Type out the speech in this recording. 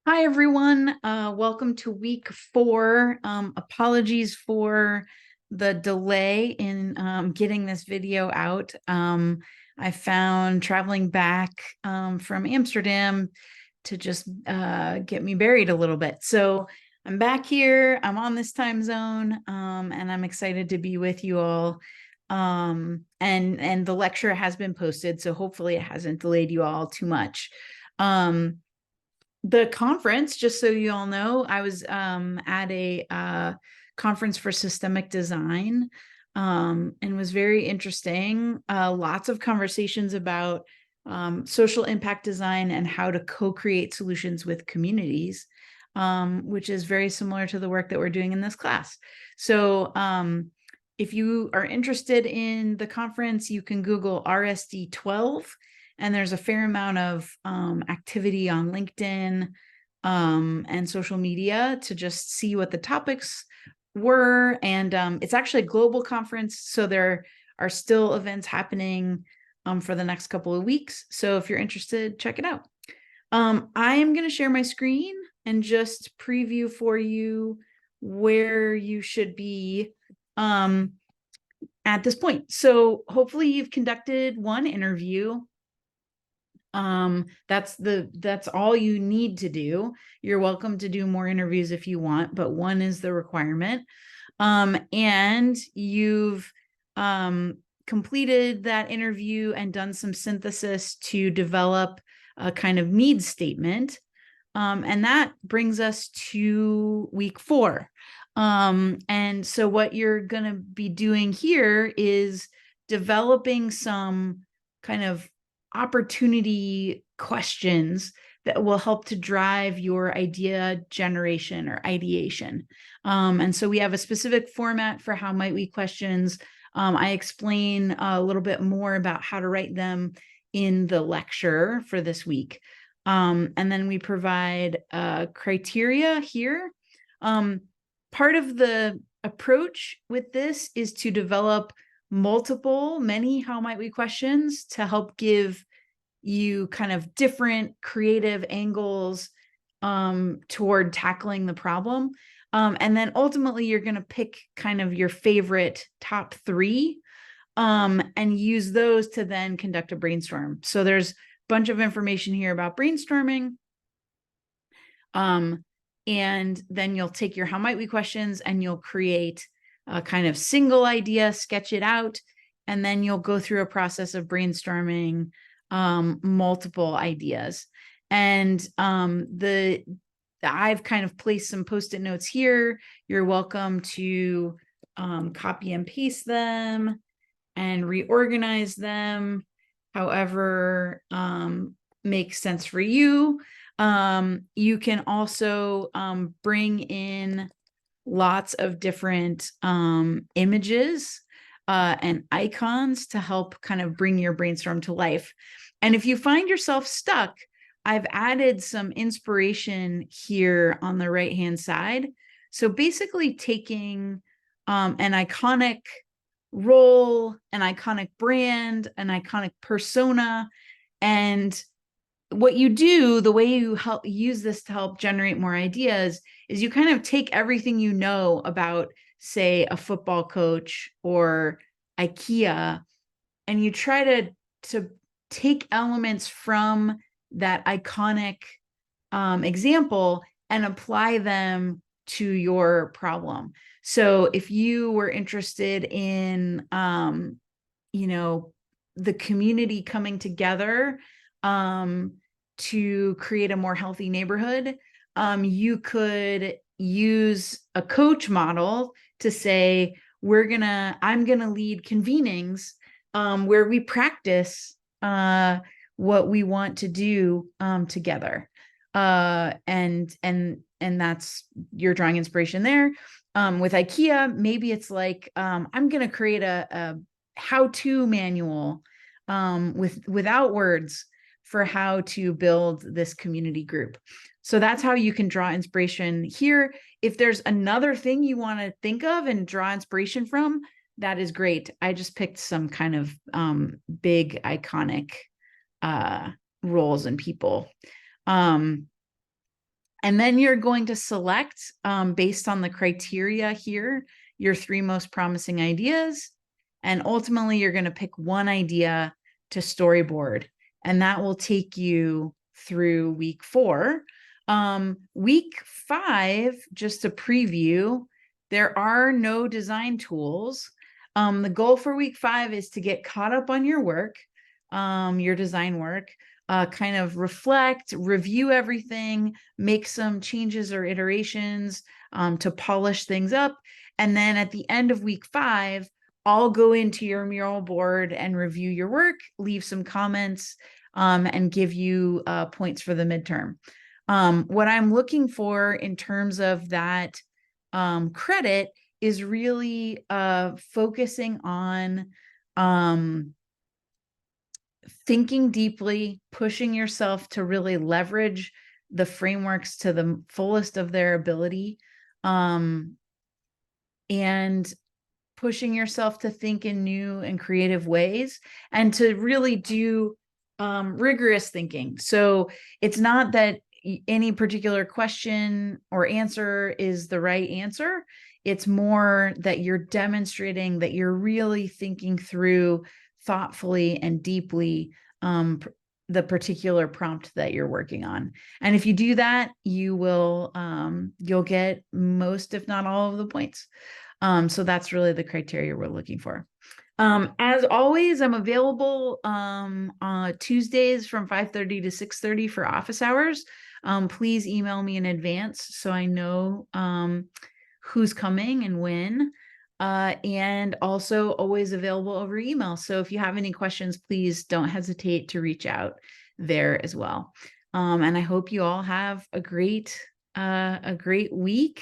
Hi, everyone. Welcome to week 4. Apologies for the delay in getting this video out. I found traveling back from Amsterdam to just get me buried a little bit. So I'm back here. I'm on this time zone, and I'm excited to be with you all. And the lecture has been posted, so hopefully it hasn't delayed you all too much. The conference, just so you all know, I was at a conference for systemic design, and was very interesting. Lots of conversations about social impact design and how to co-create solutions with communities, which is very similar to the work that we're doing in this class. So if you are interested in the conference, you can Google RSD 12. And there's a fair amount of activity on LinkedIn and social media to just see what the topics were. And it's actually a global conference, so there are still events happening for the next couple of weeks. So if you're interested, check it out. I am going to share my screen and just preview for you where you should be at this point. So hopefully you've conducted one interview. That's all you need to do. You're welcome to do more interviews if you want, but one is the requirement. And you've completed that interview and done some synthesis to develop a kind of needs statement. And that brings us to week 4. And so what you're going to be doing here is developing some kind of opportunity questions that will help to drive your idea generation or ideation. And so we have a specific format for how might we questions. I explain a little bit more about how to write them in the lecture for this week. And then we provide criteria here. Part of the approach with this is to develop many how might we questions to help give you kind of different creative angles toward tackling the problem. And then ultimately you're going to pick kind of your favorite top 3 and use those to then conduct a brainstorm. So there's a bunch of information here about brainstorming. And then you'll take your how might we questions and you'll create a kind of single idea, sketch it out, and then you'll go through a process of brainstorming multiple ideas. And I've kind of placed some post-it notes here. You're welcome to copy and paste them and reorganize them however makes sense for you. You can also bring in lots of different images and icons to help kind of bring your brainstorm to life. And if you find yourself stuck, I've added some inspiration here on the right-hand side. So basically taking an iconic role, an iconic brand, an iconic persona, and what you do, the way you help use this to help generate more ideas is you kind of take everything you know about, say, a football coach or IKEA, and you try to take elements from that iconic example and apply them to your problem. So if you were interested in, the community coming together to create a more healthy neighborhood, you could use a coach model to say, I'm gonna lead convenings where we practice what we want to do together. And that's, you're drawing inspiration there. With IKEA, maybe it's like, I'm gonna create a how-to manual without words for how to build this community group. So that's how you can draw inspiration here. If there's another thing you want to think of and draw inspiration from, that is great. I just picked some kind of big iconic roles and people. And then you're going to select, based on the criteria here, your 3 most promising ideas. And ultimately, you're going to pick one idea to storyboard, and that will take you through week 4. Week 5, just a preview, there are no design tools. The goal for week 5 is to get caught up on your work, your design work, kind of reflect, review everything, make some changes or iterations to polish things up. And then at the end of week 5, I'll go into your mural board and review your work, leave some comments, and give you points for the midterm. What I'm looking for in terms of that credit is really focusing on thinking deeply, pushing yourself to really leverage the frameworks to the fullest of their ability, and pushing yourself to think in new and creative ways, and to really do rigorous thinking. So it's not that any particular question or answer is the right answer. It's more that you're demonstrating that you're really thinking through thoughtfully and deeply the particular prompt that you're working on. And if you do that, you will you'll get most, if not all, of the points. So that's really the criteria we're looking for. As always, I'm available Tuesdays from 5:30 to 6:30 for office hours. Please email me in advance so I know who's coming and when. And also always available over email. So if you have any questions, please don't hesitate to reach out there as well. And I hope you all have a great week.